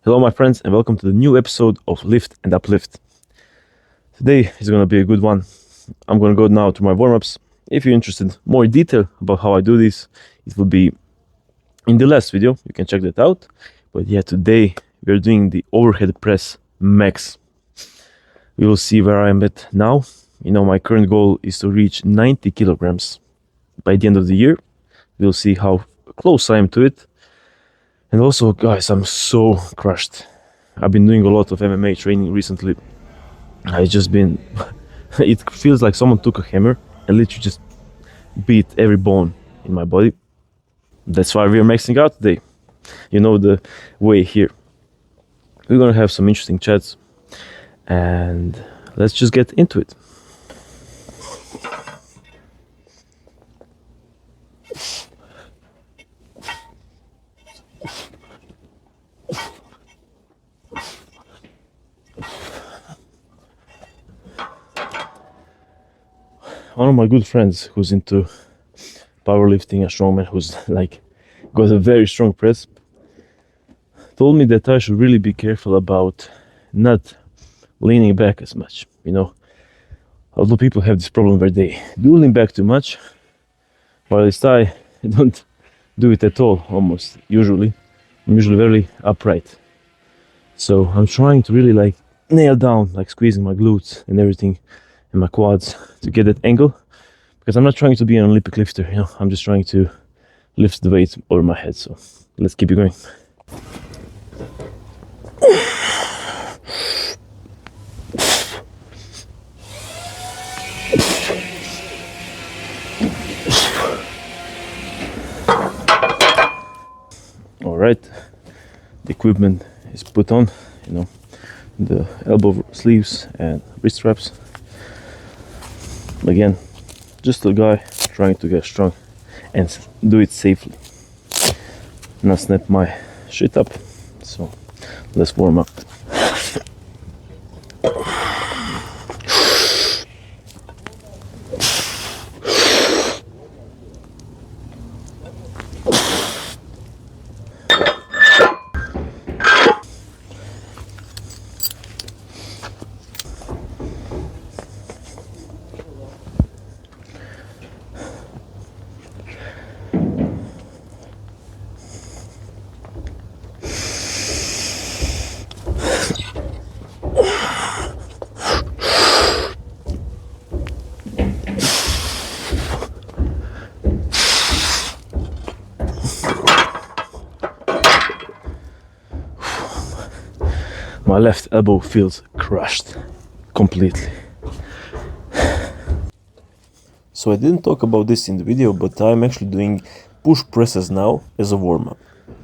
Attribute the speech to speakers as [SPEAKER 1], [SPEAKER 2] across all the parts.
[SPEAKER 1] Hello my friends and welcome to the new episode of Lift and Uplift. Today is going to be a good one. I'm going to go now to my warm-ups. If you're interested more in detail about how I do this, it will be in the last video. You can check that out. But yeah, today we're doing the overhead press max. We will see where I am at now. My current goal is to reach 90 kilograms by the end of the year. We'll see how close I am to it. And also, guys, I'm so crushed. I've been doing a lot of MMA training recently. It feels like someone took a hammer and literally just beat every bone in my body. That's why we're maxing out today. You know the way here. We're gonna have some interesting chats and let's just get into it. One of my good friends who's into powerlifting and strongman, who's like got a very strong press, told me that I should really be careful about not leaning back as much. A lot of people have this problem where they do lean back too much, while I don't do it at all, almost usually. I'm usually very upright. So I'm trying to really nail down, squeezing my glutes and everything and my quads to get that angle, because I'm not trying to be an Olympic lifter, I'm just trying to lift the weight over my head. So let's keep it going. All right, the equipment is put on, the elbow sleeves and wrist straps. Again, just a guy trying to get strong and do it safely, not snap my shit up. So let's warm up. My left elbow feels crushed completely. So I didn't talk about this in the video, but I'm actually doing push presses now as a warm-up.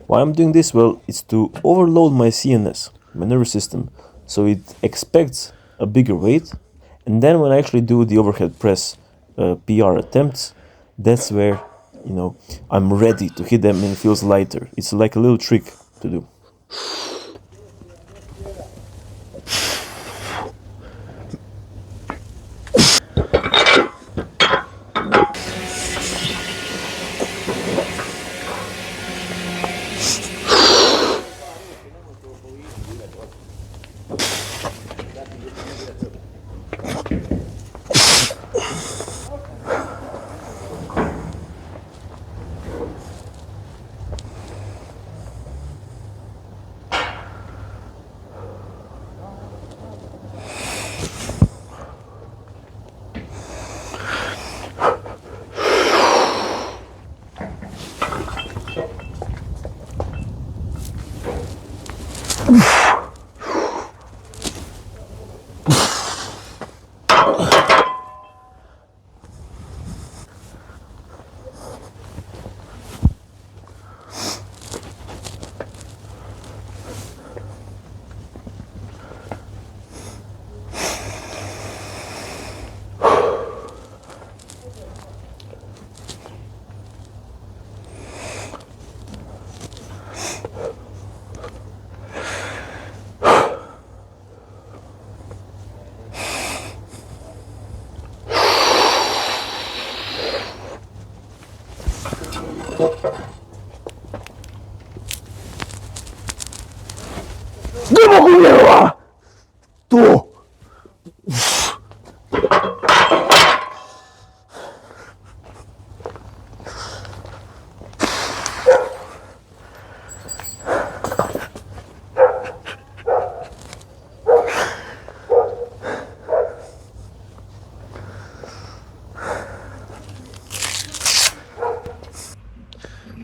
[SPEAKER 1] Why I'm doing this? Well, it's to overload my CNS, my nervous system, so it expects a bigger weight, and then when I actually do the overhead press PR attempts, that's where I'm ready to hit them and it feels lighter. It's like a little trick to do.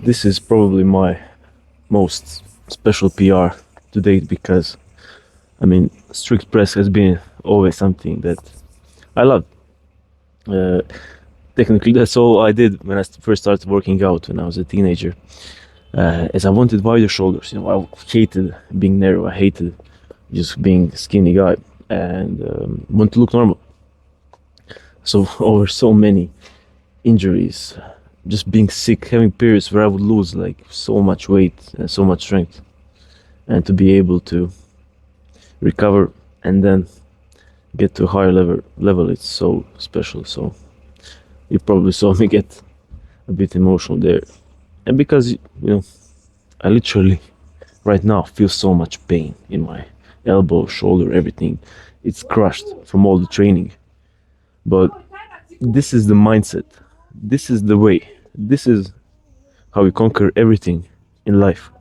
[SPEAKER 1] This is probably my most special PR to date because, I mean, strict press has been always something that I love. Technically, that's all I did when I first started working out when I was a teenager. As I wanted wider shoulders, you know, I hated being narrow. I hated just being a skinny guy and want to look normal. So over so many injuries, just being sick, having periods where I would lose like so much weight and so much strength, and to be able to recover and then get to a higher level, it's so special. So you probably saw me get a bit emotional there, and because, you know, I literally right now feel so much pain in my elbow, shoulder, everything. It's crushed from all the training, but this is the mindset. This is the way. This is how we conquer everything in life.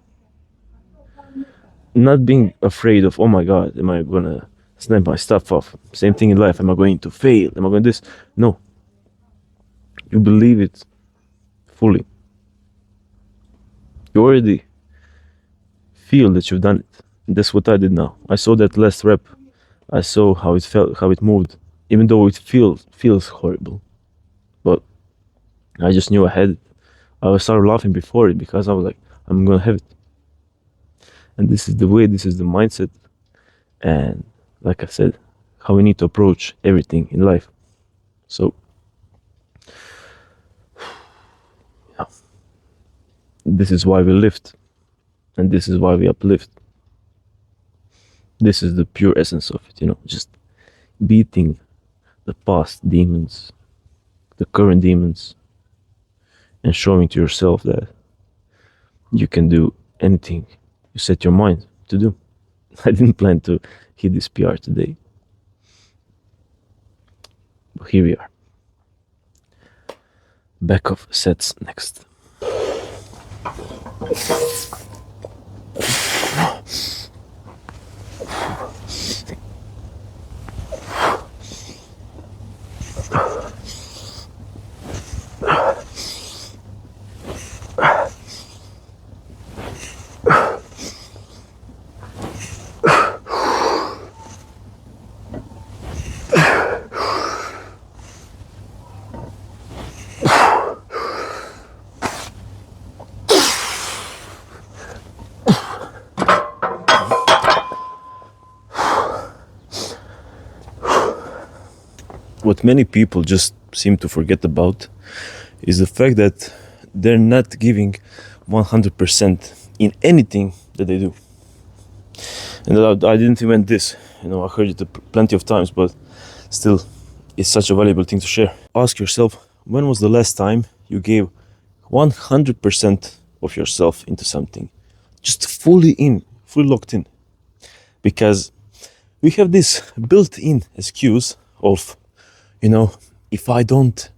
[SPEAKER 1] Not being afraid of, oh my God, am I gonna snap my stuff off? Same thing in life. Am I going to fail? Am I going to this? No. You believe it fully. You already feel that you've done it. That's what I did now. I saw that last rep. I saw how it felt, how it moved, even though it feels horrible. But I just knew I had it. I started laughing before it because I was like, I'm gonna have it. And this is the way, this is the mindset. And like I said, how we need to approach everything in life. So, yeah. This is why we lift. And this is why we uplift. This is the pure essence of it, you know, just beating the past demons, the current demons, and showing to yourself that you can do anything you set your mind to do. I didn't plan to hit this PR today, but here we are. Back off sets next. What many people just seem to forget about is the fact that they're not giving 100% in anything that they do. And I didn't invent this, you know, I heard it plenty of times, but still, it's such a valuable thing to share. Ask yourself, when was the last time you gave 100% of yourself into something? Just fully locked in. Because we have this built-in excuse of, you know, if I don't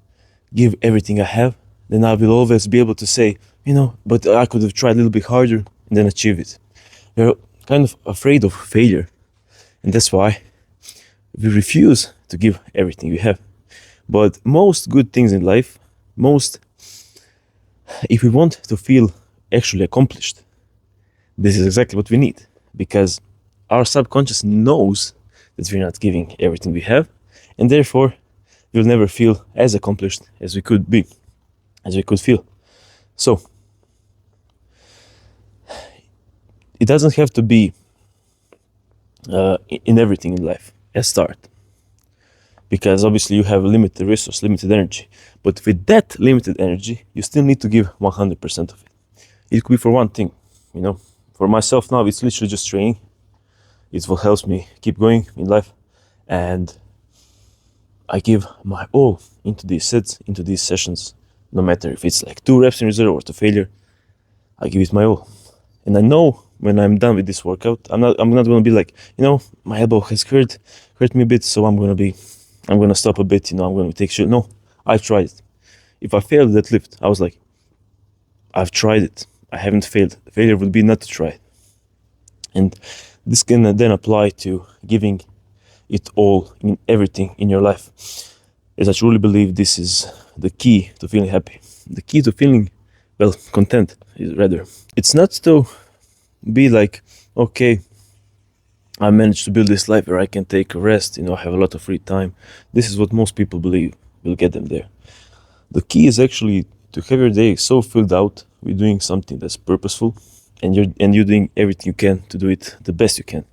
[SPEAKER 1] give everything I have, then I will always be able to say, you know, but I could have tried a little bit harder and then achieve it. We're kind of afraid of failure. And that's why we refuse to give everything we have. But most good things in life, if we want to feel actually accomplished, this is exactly what we need. Because our subconscious knows that we're not giving everything we have, and therefore we'll never feel as accomplished as we could be, as we could feel. So, it doesn't have to be in everything in life as start. Because obviously you have limited resource, limited energy. But with that limited energy, you still need to give 100% of it. It could be for one thing, you know. For myself now, it's literally just training. It's what helps me keep going in life. And I give my all into these sets, into these sessions, no matter if it's like 2 reps in reserve or to failure. I give it my all. And I know when I'm done with this workout, I'm not gonna be like, my elbow has hurt me a bit, so I'm gonna stop a bit, I'm gonna take shit. No, I tried it. If I failed that lift, I was like, I've tried it. I haven't failed. Failure would be not to try it. And this can then apply to giving it all in everything in your life. As I truly believe this is the key to feeling happy. The key to feeling, content is rather. It's not to be like, okay, I managed to build this life where I can take a rest, I have a lot of free time. This is what most people believe will get them there. The key is actually to have your day so filled out with doing something that's purposeful, and you're doing everything you can to do it the best you can.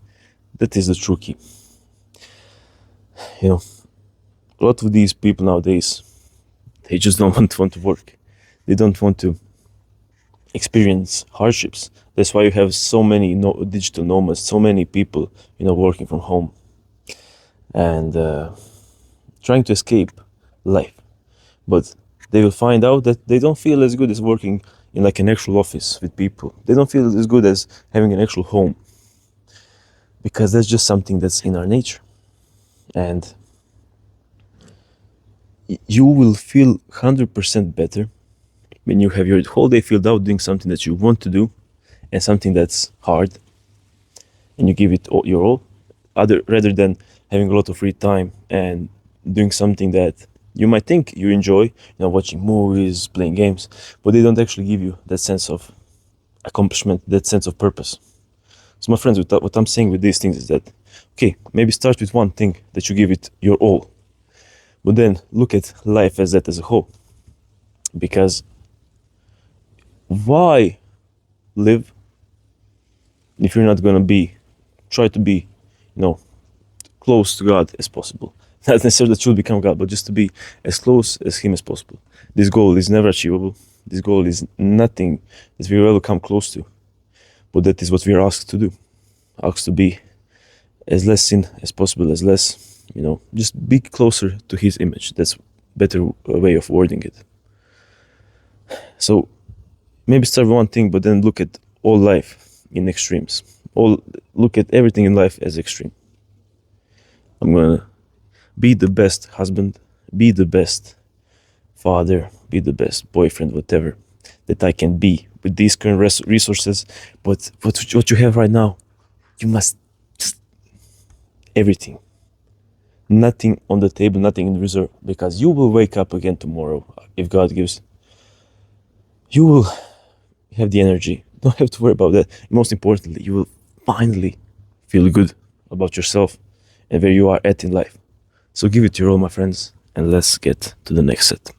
[SPEAKER 1] That is the true key. A lot of these people nowadays, they just don't want to work. They don't want to experience hardships. That's why you have so many digital nomads, so many people, working from home and trying to escape life. But they will find out that they don't feel as good as working in like an actual office with people. They don't feel as good as having an actual home, because that's just something that's in our nature. And you will feel 100% better when you have your whole day filled out doing something that you want to do and something that's hard, and you give it your all, rather than having a lot of free time and doing something that you might think you enjoy, watching movies, playing games, but they don't actually give you that sense of accomplishment, that sense of purpose. So my friends, what I'm saying with these things is that, okay, maybe start with one thing that you give it your all, but then look at life as that as a whole. Because why live if you're not gonna try to be, close to God as possible? Not necessarily that you'll become God, but just to be as close as Him as possible. This goal is never achievable. This goal is nothing that we will ever come close to. But that is what we are asked to do. Asked to be as less sin as possible, as less, just be closer to His image. That's a better way of wording it. So maybe start with one thing, but then look at all life in extremes. Look at everything in life as extreme. I'm gonna be the best husband, be the best father, be the best boyfriend, whatever that I can be with these current resources. But what you have right now, you must just everything. Nothing on the table, nothing in reserve, because you will wake up again tomorrow if God gives. You will have the energy. Don't have to worry about that. Most importantly, you will finally feel good about yourself and where you are at in life. So give it your all, my friends, and let's get to the next set.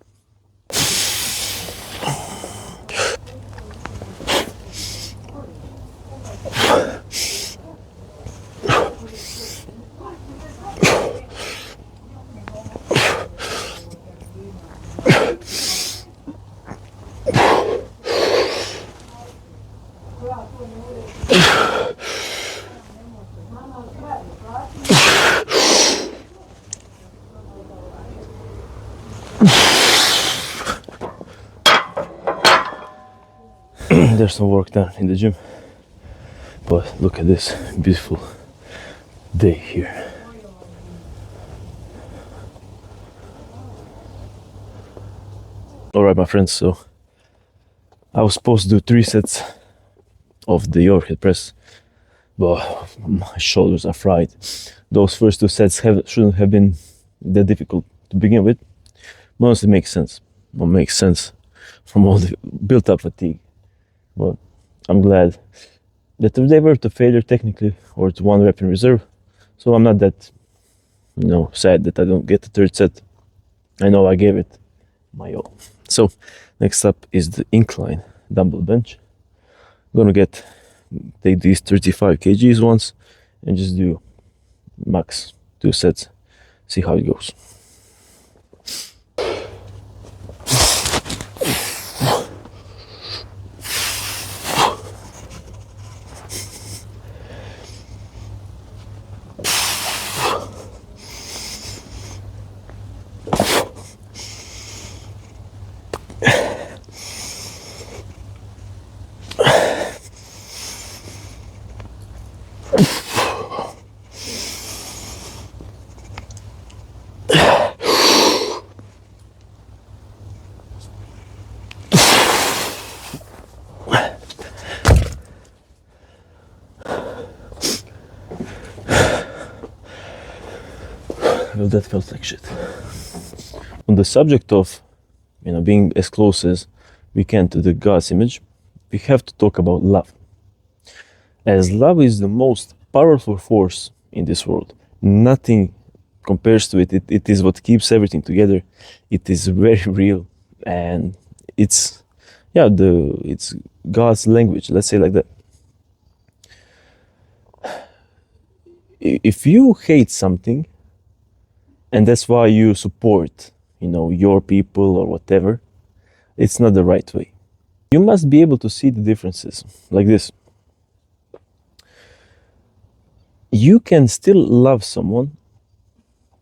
[SPEAKER 1] There's some work done in the gym, but look at this beautiful day here. Alright, my friends, so I was supposed to do 3 sets of the overhead press, but my shoulders are fried. Those first 2 sets shouldn't have been that difficult to begin with, but honestly, it makes sense. It makes sense from all the built up fatigue. But I'm glad that they were to failure technically, or to 1 rep in reserve. So I'm not that, sad that I don't get the 3rd set. I know I gave it my all. So next up is the incline dumbbell bench. I'm gonna take these 35 kgs once and just do max 2 sets. See how it goes. Well, that felt like shit. On the subject of, being as close as we can to the God's image, we have to talk about love. As love is the most powerful force in this world. Nothing compares to it. It is what keeps everything together. It is very real, and it's it's God's language. Let's say like that. If you hate something, and that's why you support, your people or whatever, it's not the right way. You must be able to see the differences like this. You can still love someone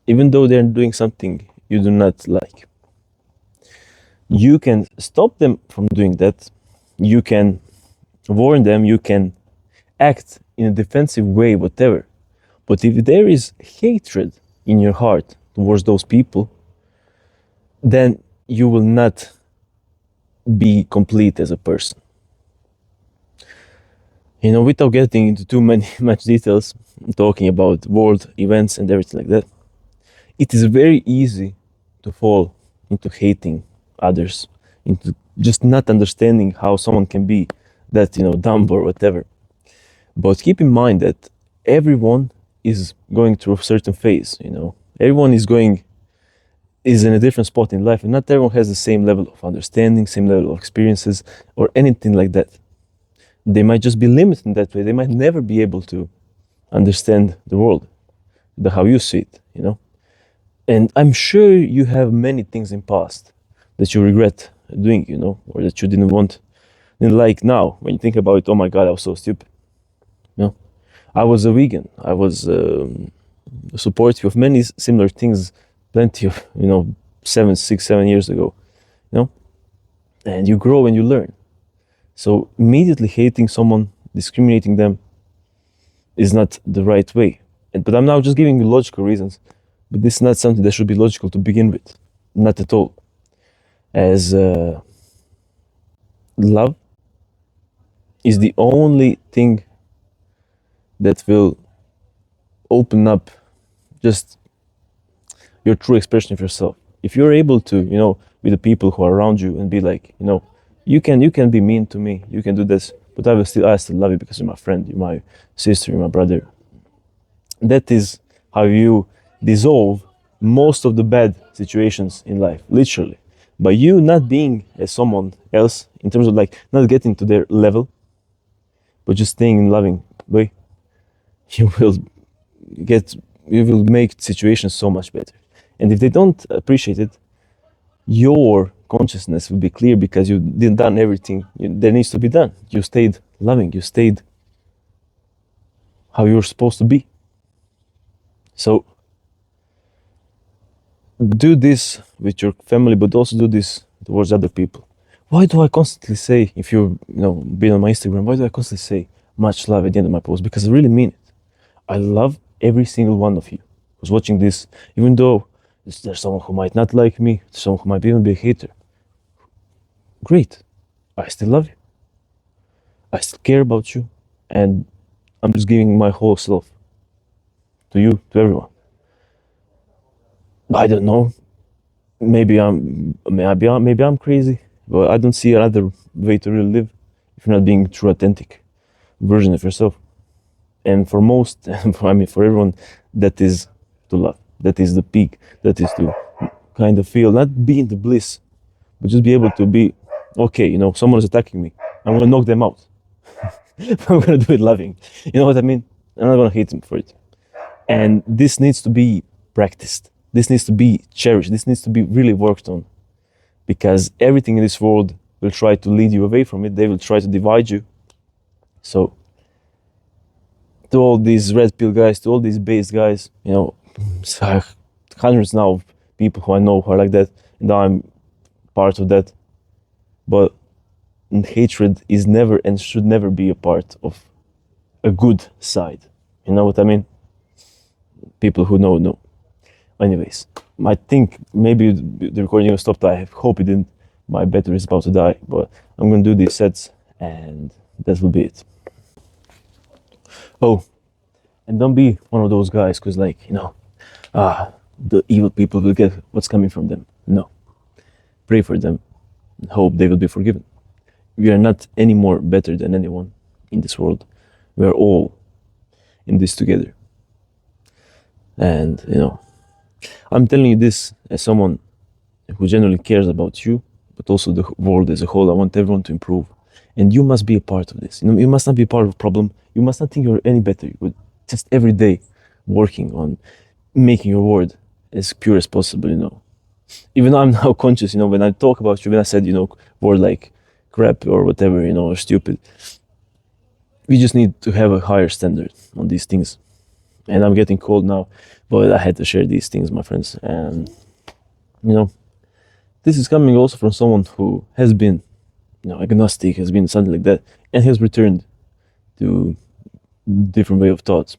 [SPEAKER 1] even though they're doing something you do not like. You can stop them from doing that. You can warn them. You can act in a defensive way, whatever. But if there is hatred in your heart towards those people, then you will not be complete as a person. Without getting into too much details, talking about world events and everything like that, it is very easy to fall into hating others, into just not understanding how someone can be that, dumb or whatever. But keep in mind that everyone is going through a certain phase, Everyone is in a different spot in life, and not everyone has the same level of understanding, same level of experiences, or anything like that. They might just be limited in that way. They might never be able to understand the world, how you see it, And I'm sure you have many things in past that you regret doing, or that you didn't like now. When you think about it, oh my God, I was so stupid. I was a vegan. I was supportive of many similar things, plenty of, 7 years ago, And you grow and you learn. So immediately hating someone, discriminating them is not the right way. But I'm now just giving you logical reasons. But this is not something that should be logical to begin with. Not at all. As love is the only thing that will open up just your true expression of yourself. If you're able to, with the people who are around you and be like, you can be mean to me, you can do this, but I still love you because you're my friend, you're my sister, you're my brother. That is how you dissolve most of the bad situations in life, literally. By you not being as someone else, in terms of not getting to their level, but just staying in loving way, you will make situations so much better. And if they don't appreciate it, your consciousness will be clear because you did done everything that needs to be done. You stayed loving, you stayed how you're supposed to be. So do this with your family, but also do this towards other people. Why do I constantly say, if you've been on my Instagram, why do I constantly say much love at the end of my post? Because I really mean it. I love every single one of you who's watching this, even though there's someone who might not like me, someone who might even be a hater. Great. I still love you. I still care about you. And I'm just giving my whole self to you, to everyone. I don't know. Maybe I'm crazy, but I don't see another way to really live if you're not being a true, authentic version of yourself. And for most, for everyone, that is to love. That is the peak. That is to kind of feel, not be in the bliss, but just be able to be, okay, someone is attacking me. I'm going to knock them out. I'm going to do it loving. You know what I mean? I'm not going to hate them for it. And this needs to be practiced. This needs to be cherished. This needs to be really worked on. Because everything in this world will try to lead you away from it. They will try to divide you. So, to all these red pill guys, to all these base guys, hundreds now of people who I know who are like that, and I'm part of that. But hatred is never and should never be a part of a good side. You know what I mean? People who know. Anyways, I think maybe the recording will stop. I hope it didn't. My battery is about to die, but I'm gonna do these sets, and that will be it. Oh, and don't be one of those guys who's like, the evil people will get what's coming from them. No. Pray for them and hope they will be forgiven. We are not any more better than anyone in this world. We are all in this together. And, I'm telling you this as someone who genuinely cares about you, but also the world as a whole. I want everyone to improve. And you must be a part of this. You must not be part of the problem. You must not think you're any better. You're just every day working on making your world as pure as possible, Even though I'm now conscious, when I talk about you, when I said, word like crap or whatever, or stupid, we just need to have a higher standard on these things. And I'm getting cold now, but I had to share these things, my friends. And, this is coming also from someone who has been, agnostic, has been something like that, and has returned to different way of thoughts.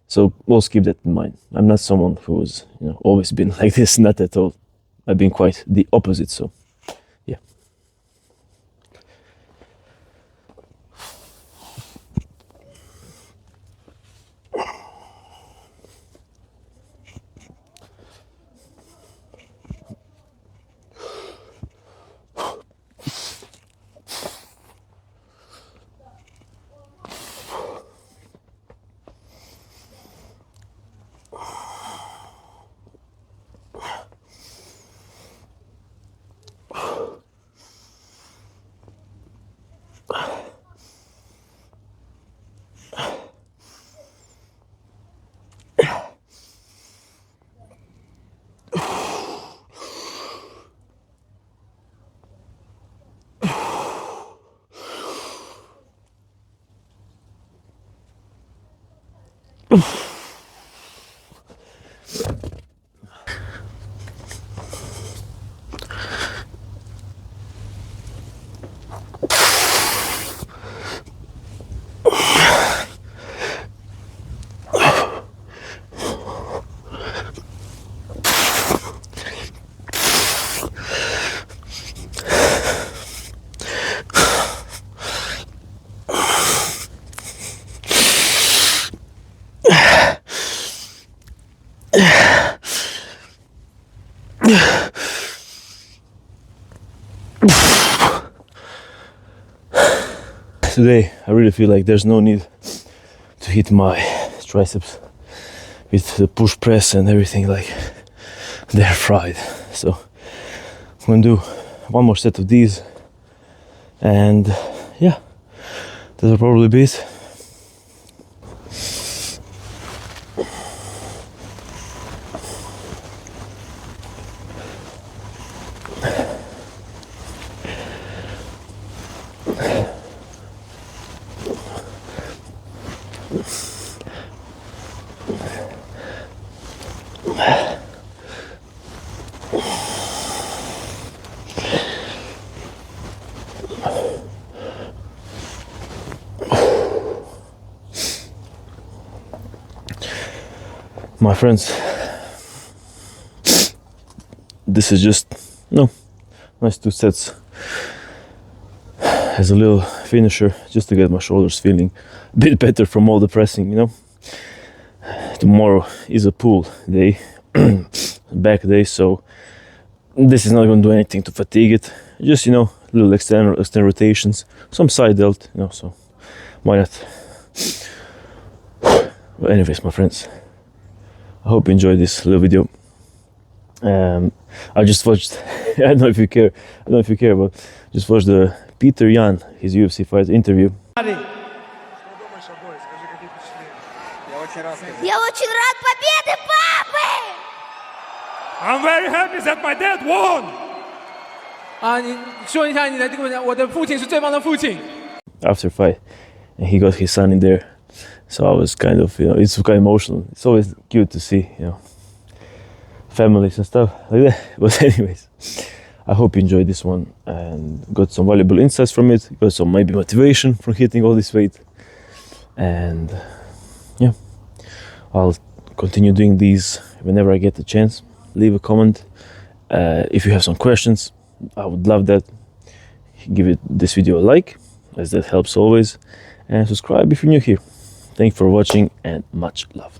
[SPEAKER 1] So always keep that in mind. I'm not someone who's, always been like this, not at all. I've been quite the opposite, so, yeah. Today, I really feel like there's no need to hit my triceps with the push press and everything, like they're fried. So I'm gonna do one more set of these, and yeah, that'll probably be it. My friends, this is just nice 2 sets as a little finisher, just to get my shoulders feeling a bit better from all the pressing. Tomorrow is a pull day, back day, so this is not going to do anything to fatigue it. Just little extend rotations, some side delt, so why not? But anyways, my friends, I hope you enjoyed this little video. I just watched, I don't know if you care, but just watched the Peter Yan, his UFC fight interview.
[SPEAKER 2] Я очень рад победе папы!
[SPEAKER 3] I'm very happy that my dad won.
[SPEAKER 4] 你说一下你的这个，我的父亲是最棒的父亲。
[SPEAKER 1] After fight, and he got his son in there, so I was kind of, it's kind of emotional. It's always cute to see, families and stuff like that. But anyways, I hope you enjoyed this one and got some valuable insights from it, got some maybe motivation from hitting all this weight, and yeah, I'll continue doing these whenever I get the chance. Leave a comment if you have some questions. I would love that. Give this video a like, as that helps always, and subscribe if you're new here. Thank you for watching, and much love.